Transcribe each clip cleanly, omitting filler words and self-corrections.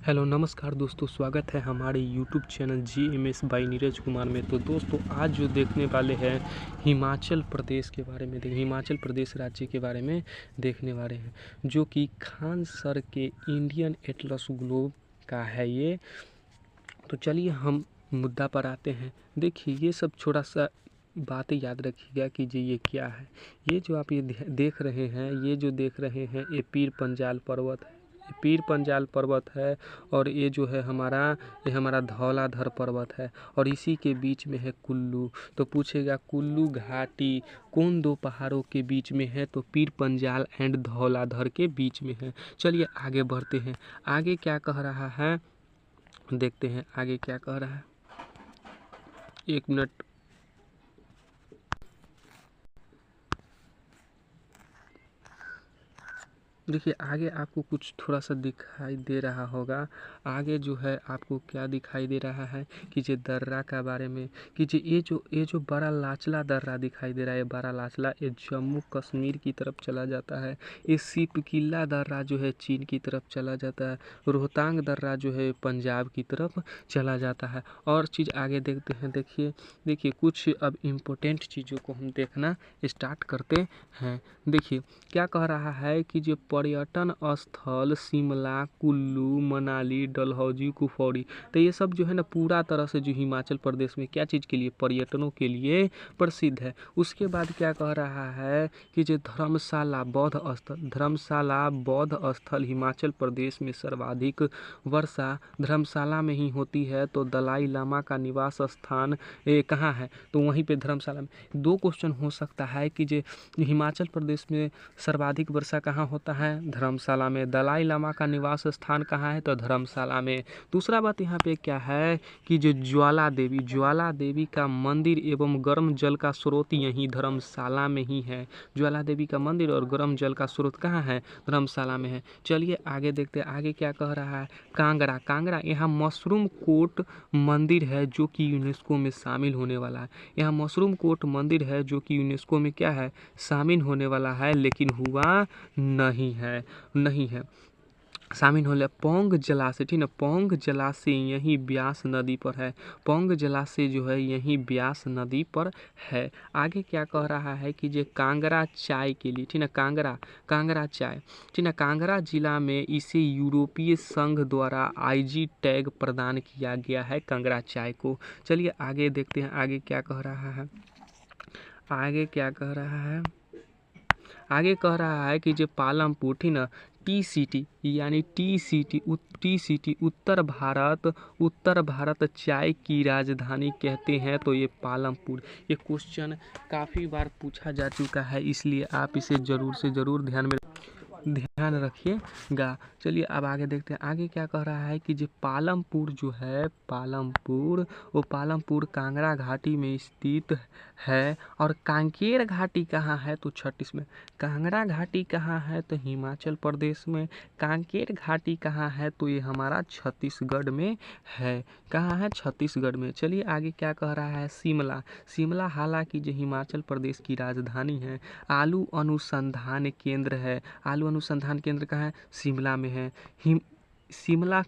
Hello नमस्कार दोस्तों, स्वागत है हमारे YouTube channel GMS by Neeraj Kumar में। तो दोस्तों आज जो देखने वाले हैं हिमाचल प्रदेश के बारे में, हिमाचल प्रदेश राज्य के बारे में देखने वाले हैं, जो कि खान सर के इंडियन एटलस ग्लोब का है ये। तो चलिए हम मुद्दा पर आते हैं। देखिए ये सब छोटा सा बातें याद रखिएगा कि जी ये क्या है। ये जो आप ये देख रहे हैं, ये पीर पंजाल पर्वत है। पीर पंजाल पर्वत है और ये जो है ये हमारा धौलाधर पर्वत है और इसी के बीच में है कुल्लू। तो पूछेगा कुल्लू घाटी कौन दो पहाड़ों के बीच में है, तो पीर पंजाल एंड धौलाधर के बीच में है। चलिए आगे बढ़ते हैं, आगे क्या कह रहा है देखते हैं, आगे क्या कह रहा है। एक मिनट, देखिए आगे आपको कुछ थोड़ा सा दिखाई दे रहा होगा। आगे जो है आपको क्या दिखाई दे रहा है कि जे दर्रा का बारे में, कि जे ये जो बड़ा लाचला दर्रा दिखाई दे रहा है, बड़ा लाचला ये जम्मू कश्मीर की तरफ चला जाता है। ये सिप किला दर्रा जो है चीन की तरफ चला जाता है। रोहतांग दर्रा जो है पंजाब की तरफ चला जाता है। और चीज़ आगे देखते हैं। देखिए कुछ अब इम्पोर्टेंट चीज़ों को हम देखना स्टार्ट करते हैं। देखिए क्या कह रहा है कि जो पर्यटन स्थल शिमला, कुल्लू, मनाली, डलहौजी, कुफौरी, तो ये सब जो है ना पूरा तरह से जो हिमाचल प्रदेश में क्या चीज़ के लिए, पर्यटनों के लिए प्रसिद्ध है। उसके बाद क्या कह रहा है कि जो धर्मशाला बौद्ध स्थल हिमाचल प्रदेश में सर्वाधिक वर्षा धर्मशाला में ही होती है। तो दलाई लामा का निवास स्थान कहाँ है, तो वहीं पे धर्मशाला में। दो क्वेश्चन हो सकता है कि जो हिमाचल प्रदेश में सर्वाधिक वर्षा कहाँ होता है, धर्मशाला में। दलाई लामा का निवास स्थान कहाँ है, तो धर्मशाला में। दूसरा बात यहाँ पे क्या है कि जो ज्वाला देवी का मंदिर एवं गर्म जल का स्रोत यहीं धर्मशाला में ही है। ज्वाला देवी का मंदिर और गर्म जल का स्रोत कहाँ है, धर्मशाला में है। चलिए आगे देखते हैं, आगे क्या कह रहा है। कांगड़ा यहाँ मशरूम कोट मंदिर है जो कि यूनेस्को में शामिल होने वाला है। यहाँ मशरूम कोट मंदिर है जो कि यूनेस्को में क्या है, शामिल होने वाला है, लेकिन हुआ नहीं है शामिल होने। पौंग जलाशय, ठीक है, पौंग जलाशय यही ब्यास नदी पर है। पौंग जलाशय जो है यही ब्यास नदी पर है। आगे क्या कह रहा है कि जो कांगड़ा चाय के लिए, ठीक है, कांगड़ा चाय, ठीक है, कांगड़ा जिला में इसे यूरोपीय संघ द्वारा IG टैग प्रदान किया गया है कांगड़ा चाय को। चलिए आगे देखते हैं, आगे क्या कह रहा है। आगे कह रहा है कि जो पालमपुर, ठीक ना, टी सिटी उत्तर भारत चाय की राजधानी कहते हैं, तो ये पालमपुर। ये क्वेश्चन काफ़ी बार पूछा जा चुका है, इसलिए आप इसे ज़रूर से ज़रूर ध्यान रखिएगा। चलिए अब आगे देखते हैं, आगे क्या कह रहा है कि जो पालमपुर जो है, वो पालमपुर कांगड़ा घाटी में स्थित है। और कांकेर घाटी कहाँ है, तो छत्तीस में। कांगड़ा घाटी कहाँ है, तो हिमाचल प्रदेश में। कांकेर घाटी कहाँ है, तो ये हमारा छत्तीसगढ़ में है। कहाँ है, छत्तीसगढ़ में। चलिए आगे क्या कह रहा है। शिमला हालांकि जो हिमाचल प्रदेश की राजधानी है। आलू अनुसंधान केंद्र है। आलू अनुसंधान केंद्र कहाँ है, शिमला में है।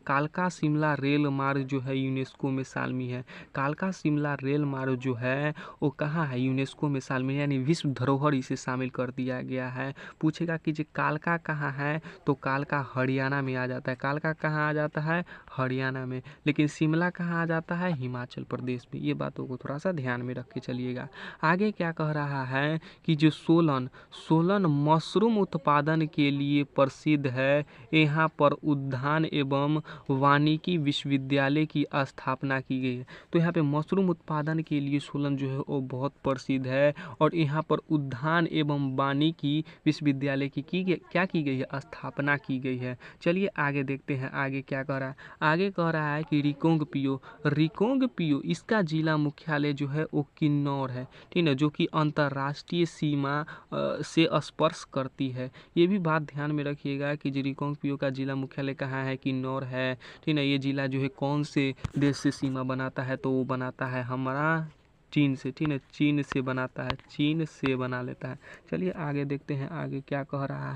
कालका शिमला रेल मार्ग जो है यूनेस्को में शामिल है। कालका शिमला रेल मार्ग जो है वो कहाँ है, यूनेस्को में शामिल, यानी विश्व धरोहर इसे शामिल कर दिया गया है। पूछेगा कि जो कालका कहाँ है, तो कालका हरियाणा में आ जाता है। कालका कहाँ आ जाता है, हरियाणा में। लेकिन शिमला कहाँ आ जाता है, हिमाचल प्रदेश में। ये बातों को थोड़ा सा ध्यान में रख के चलिएगा। आगे क्या कह रहा है कि जो सोलन मशरूम उत्पादन के लिए प्रसिद्ध है। यहाँ पर उद्यान एवं वानिकी विश्वविद्यालय की स्थापना की गई है। तो यहाँ पे मशरूम उत्पादन के लिए सोलन जो है वो बहुत प्रसिद्ध है और यहाँ पर उद्यान एवं वानिकी विश्वविद्यालय की क्या की गई है, स्थापना की गई है। चलिए आगे देखते हैं, आगे क्या कह रहा है। आगे कह रहा है कि रिकोंग पियो इसका जिला मुख्यालय जो है वो किन्नौर है, ठीक है, जो कि अंतर्राष्ट्रीय सीमा से स्पर्श करती है। ये भी बात ध्यान में रखिएगा कि जो रिकांगपिओ का जिला मुख्यालय कहाँ है, किन्नौर है, ठीक है। ये जिला जो है कौन से देश से सीमा बनाता है, तो वो बनाता है हमारा चीन से, ठीक है, चीन से बना लेता है। चलिए आगे देखते हैं, आगे क्या कह रहा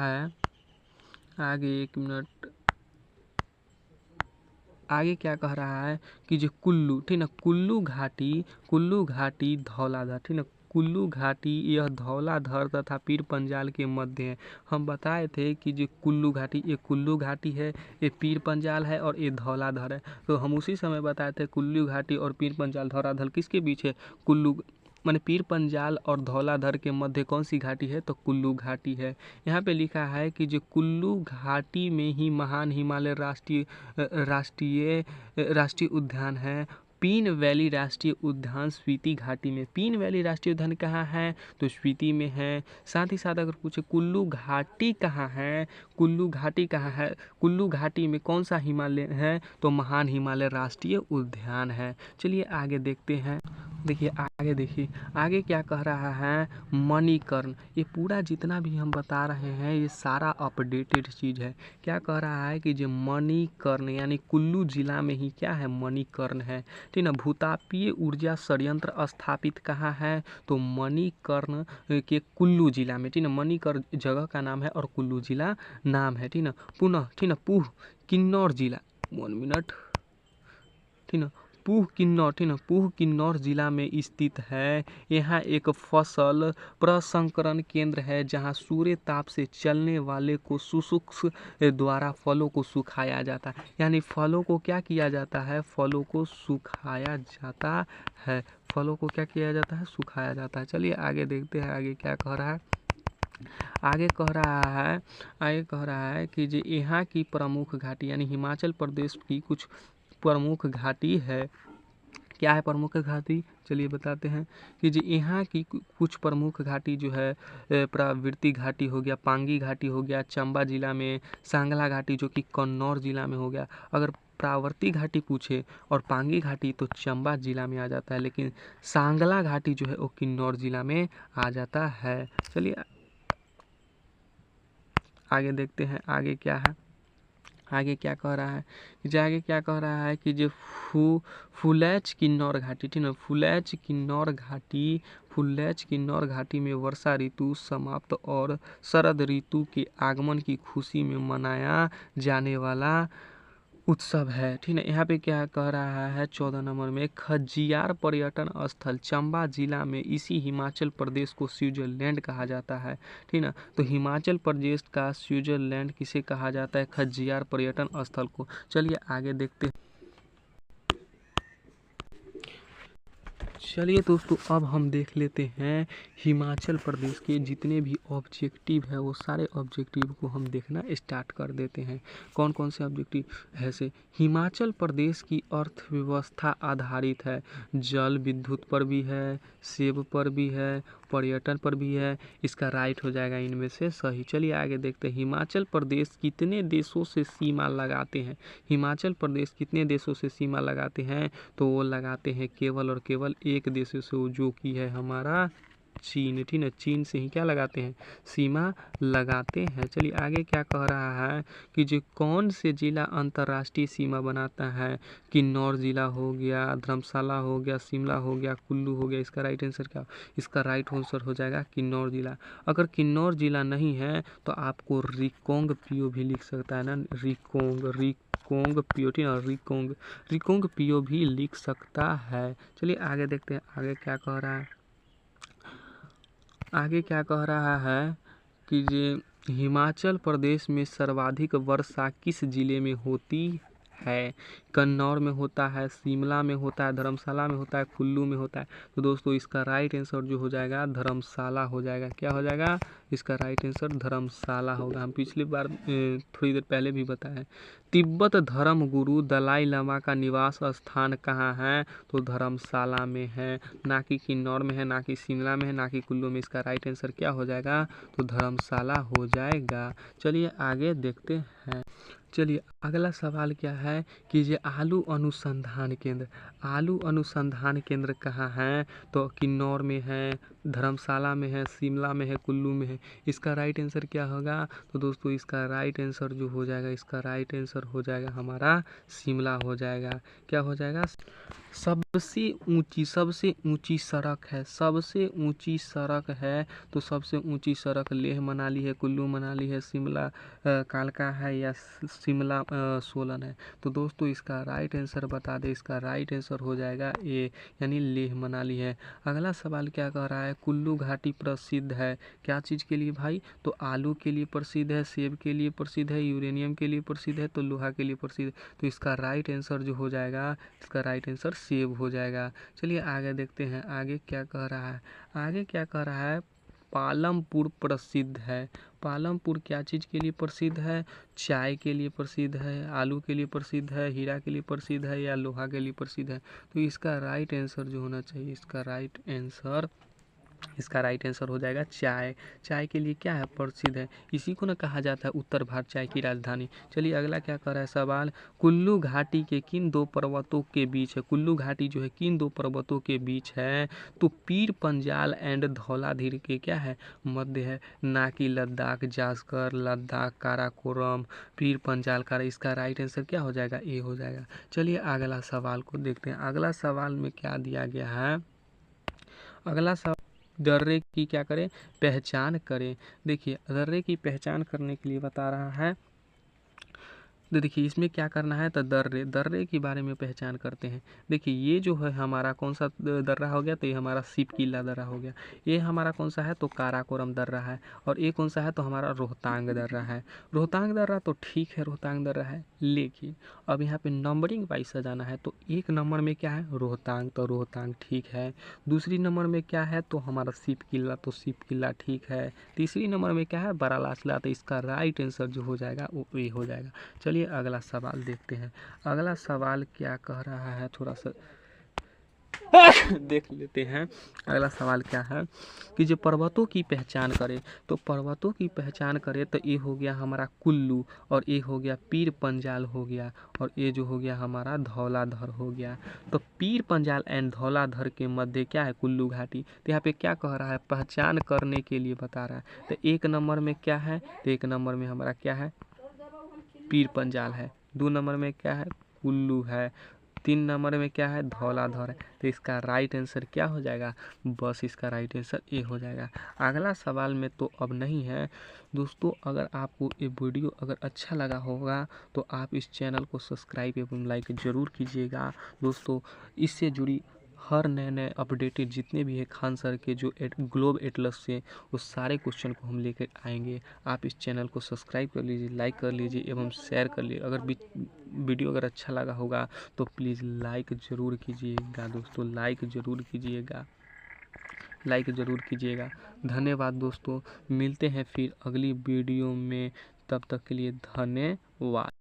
है। आगे 1 मिनट। आगे क्या कह रहा है कि जो कुल्लू, ठीक ना, कुल्लू घाटी धौलाधार, ठीक ना, कुल्लू घाटी यह धौलाधार तथा पीर पंजाल के मध्य है। हम बताए थे कि जो कुल्लू घाटी, ये कुल्लू घाटी है, ये पीर पंजाल है और ये धौलाधार है। तो हम उसी समय बताए थे कुल्लू घाटी और पीर पंजाल धौलाधार किसके बीच है? कुल्लू माने पीर पंजाल और धौलाधार के मध्य कौन सी घाटी है? तो कुल्लू घाटी है। यहाँ पे लिखा है कि जो कुल्लू घाटी में ही महान हिमालय राष्ट्रीय उद्यान है। पीन वैली राष्ट्रीय उद्यान स्पीति घाटी में। पीन वैली राष्ट्रीय उद्यान कहाँ है? तो स्पीति में है। साथ ही साथ अगर पूछे कुल्लू घाटी कहाँ है, कुल्लू घाटी कहाँ है, कुल्लू घाटी में कौन सा हिमालय है? तो महान हिमालय राष्ट्रीय उद्यान है। चलिए आगे देखते हैं। देखिए आगे क्या कह रहा है? मणिकर्ण। ये पूरा जितना भी हम बता रहे हैं ये सारा अपडेटेड चीज़ है। क्या कह रहा है कि जो मणिकर्ण यानी कुल्लू जिला में ही क्या है? मणिकर्ण है, ठीक ना। भूतापीय ऊर्जा संयंत्र स्थापित कहाँ है? तो मणिकर्ण के कुल्लू जिला में, ठीक ना। मणिकर्ण जगह का नाम है और कुल्लू जिला नाम है, ठीक ना। पुनः, ठीक ना, पूह किन्नौर जिला, 1 मिनट, ठीक ना, पूह किन्नौर, ठीक ना, पूह किन्नौर जिला में स्थित है। यहाँ एक फसल प्रसंस्करण केंद्र है जहाँ सूर्य ताप से चलने वाले को शुष्क द्वारा फलों को सुखाया जाता है। यानी फलों को क्या किया जाता है? फलों को सुखाया जाता है। फलों को क्या किया जाता है? सुखाया जाता है। चलिए आगे देखते हैं आगे क्या कह रहा है। आगे कह रहा है कि जो यहाँ की प्रमुख घाटी यानी हिमाचल प्रदेश की कुछ प्रमुख घाटी है। क्या है प्रमुख घाटी? चलिए बताते हैं कि जो यहाँ की कुछ प्रमुख घाटी जो है, प्रावृत्ति घाटी हो गया, पांगी घाटी हो गया चंबा जिला में, सांगला घाटी जो कि कन्नौर जिला में हो गया। अगर प्रावृत्ति घाटी पूछे और पांगी घाटी तो चंबा जिला में आ जाता है, लेकिन सांगला घाटी जो है वो किन्नौर जिला में आ जाता है। चलिए आगे देखते हैं आगे क्या है। आगे क्या कह रहा है? आगे क्या कह रहा है कि जो फुलैच किन्नौर घाटी, ठीक ना, फुलैच किन्नौर घाटी में वर्षा ऋतु समाप्त और शरद ऋतु के आगमन की खुशी में मनाया जाने वाला उत्सव है, ठीक है। यहाँ पे क्या कह रहा है? 14 नंबर में खजियार पर्यटन स्थल चंबा जिला में। इसी हिमाचल प्रदेश को स्विट्जरलैंड कहा जाता है, ठीक ना। तो हिमाचल प्रदेश का स्विट्जरलैंड किसे कहा जाता है? खजियार पर्यटन स्थल को। चलिए आगे देखते हैं। चलिए दोस्तों अब हम देख लेते हैं हिमाचल प्रदेश के जितने भी ऑब्जेक्टिव है वो सारे ऑब्जेक्टिव को हम देखना स्टार्ट कर देते हैं। कौन कौन से ऑब्जेक्टिव है से? हिमाचल प्रदेश की अर्थव्यवस्था आधारित है, जल विद्युत पर भी है, सेब पर भी है, पर्यटन पर भी है। इसका राइट हो जाएगा इनमें से सही। चलिए आगे देखते हैं। हिमाचल प्रदेश कितने देशों से सीमा लगाते हैं? हिमाचल प्रदेश कितने देशों से सीमा लगाते हैं? तो वो लगाते हैं केवल और केवल एक देश से, जो कि है हमारा चीन, ठीक है। चीन से ही क्या लगाते हैं? सीमा लगाते हैं। चलिए आगे क्या कह रहा है कि जो कौन से जिला अंतर्राष्ट्रीय सीमा बनाता है? किन्नौर जिला हो गया, धर्मशाला हो गया, शिमला हो गया, कुल्लू हो गया। इसका राइट आंसर क्या? इसका राइट आंसर हो जाएगा किन्नौर जिला। अगर किन्नौर जिला नहीं है तो आपको रिकोंग पीओ भी लिख सकता है ना, रिकोंग पीओ, ठीक है, रिकोंग पीओ भी लिख सकता है। चलिए आगे देखते हैं आगे क्या कह रहा है। आगे क्या कह रहा है कि ये हिमाचल प्रदेश में सर्वाधिक वर्षा किस जिले में होती है? कन्नौर में होता है, शिमला में होता है, धर्मशाला में होता है, कुल्लू में होता है। तो दोस्तों इसका राइट आंसर जो हो जाएगा धर्मशाला हो जाएगा। क्या हो जाएगा? इसका राइट आंसर धर्मशाला होगा। हम पिछली बार थोड़ी देर पहले भी बताए। तिब्बत धर्म गुरु दलाई लामा का निवास स्थान कहाँ है? तो धर्मशाला में है, ना कि किन्नौर में है, ना कि शिमला में है, ना कि कुल्लू में। इसका राइट आंसर क्या हो जाएगा? तो धर्मशाला हो जाएगा। चलिए आगे देखते हैं। चलिए अगला सवाल क्या है कि ये आलू अनुसंधान केंद्र, आलू अनुसंधान केंद्र कहाँ है? तो किन्नौर में है, धर्मशाला में है, शिमला में है, कुल्लू में है। इसका राइट आंसर क्या होगा? तो दोस्तों इसका राइट आंसर जो हो जाएगा, इसका राइट आंसर हो जाएगा हमारा शिमला हो जाएगा। क्या हो जाएगा? सबसे ऊंची सड़क है, सबसे ऊंची सड़क है तो सबसे ऊंची सड़क लेह मनाली है, कुल्लू मनाली है, शिमला कालका है या शिमला सोलन है। तो दोस्तों इसका राइट आंसर बता दें, इसका राइट आंसर हो जाएगा ए, यानी लेह मनाली है। अगला सवाल क्या कह रहा है? कुल्लू घाटी प्रसिद्ध है क्या चीज़ के लिए भाई? तो आलू के लिए प्रसिद्ध है, सेब के लिए प्रसिद्ध है, यूरेनियम के लिए प्रसिद्ध है, तो लोहा के लिए प्रसिद्ध है। तो इसका राइट आंसर जो हो जाएगा, इसका राइट आंसर सेब हो जाएगा। चलिए आगे देखते हैं आगे क्या कह रहा है। आगे क्या कह रहा है? पालमपुर प्रसिद्ध है। पालमपुर क्या चीज़ के लिए प्रसिद्ध है? चाय के लिए प्रसिद्ध है, आलू के लिए प्रसिद्ध है, हीरा के लिए प्रसिद्ध है या लोहा के लिए प्रसिद्ध है? तो इसका राइट आंसर जो होना चाहिए, इसका राइट आंसर हो जाएगा चाय। चाय के लिए क्या है? प्रसिद्ध है। इसी को ना कहा जाता है उत्तर भारत चाय की राजधानी। चलिए अगला क्या कर रहा है सवाल? कुल्लू घाटी के किन दो पर्वतों के बीच है? कुल्लू घाटी जो है किन दो पर्वतों के बीच है? तो पीर पंजाल एंड धौलाधीर के क्या है? मध्य है। ना कि लद्दाख, जास्कर, लद्दाख, काराकोरम, पीर पंजाल का। इसका राइट आंसर क्या हो जाएगा? ए हो जाएगा। चलिए अगला सवाल को देखते हैं। अगला सवाल में क्या दिया गया है? अगला सवाल, दर्रे की क्या करें? पहचान करें। देखिए दर्रे की पहचान करने के लिए बता रहा है। तो देखिए इसमें क्या करना है? तो दर्रे, दर्रे के बारे में पहचान करते हैं। देखिए ये जो है हमारा कौन सा दर्रा हो गया? तो ये हमारा सिपकिला दर्रा हो गया। ये हमारा कौन सा है? तो काराकोरम दर्रा है। और ये कौन सा है? तो हमारा रोहतांग दर्रा है। रोहतांग दर्रा तो ठीक है, रोहतांग दर्रा है, लेकिन अब यहाँ पे नंबरिंग वाइज सजाना है। तो एक नंबर में क्या है? रोहतांग, तो रोहतांग ठीक है। दूसरी नंबर में क्या है? तो हमारा सिपकिला, तो सिपकिला ठीक है। तीसरी नंबर में क्या है? बारालाचला। तो इसका राइट आंसर जो हो जाएगा वो ये हो जाएगा। चलिए अगला सवाल देखते हैं। अगला सवाल क्या कह रहा है? थोड़ा सा देख लेते हैं। अगला सवाल क्या है कि जो पर्वतों की पहचान करे, तो पर्वतों की पहचान करे तो ये हो गया हमारा कुल्लू, और ये हो गया पीर पंजाल हो गया, और ये जो हो गया हमारा धौलाधर हो गया। तो पीर पंजाल एंड धौलाधर के मध्य क्या है? कुल्लू घाटी। तो यहाँ पे क्या कह रहा है? पहचान करने के लिए बता रहा है। तो एक नंबर में क्या है? तो एक नंबर में हमारा क्या है? पीर पंजाल है। दो नंबर में क्या है? कुल्लू है। तीन नंबर में क्या है? धौलाधर है। तो इसका राइट आंसर क्या हो जाएगा? बस इसका राइट आंसर ए हो जाएगा। अगला सवाल में तो अब नहीं है दोस्तों। अगर आपको ये वीडियो अगर अच्छा लगा होगा तो आप इस चैनल को सब्सक्राइब एवं लाइक ज़रूर कीजिएगा दोस्तों। इससे जुड़ी हर नए नए अपडेटेड जितने भी है खान सर के जो ग्लोब एटलस से, उस सारे क्वेश्चन को हम लेकर आएंगे। आप इस चैनल को सब्सक्राइब कर लीजिए, लाइक कर लीजिए एवं शेयर कर लीजिए। अगर वीडियो अगर अच्छा लगा होगा तो प्लीज़ लाइक ज़रूर कीजिएगा दोस्तों, लाइक ज़रूर कीजिएगा, लाइक ज़रूर कीजिएगा। धन्यवाद दोस्तों, मिलते हैं फिर अगली वीडियो में, तब तक के लिए धन्यवाद।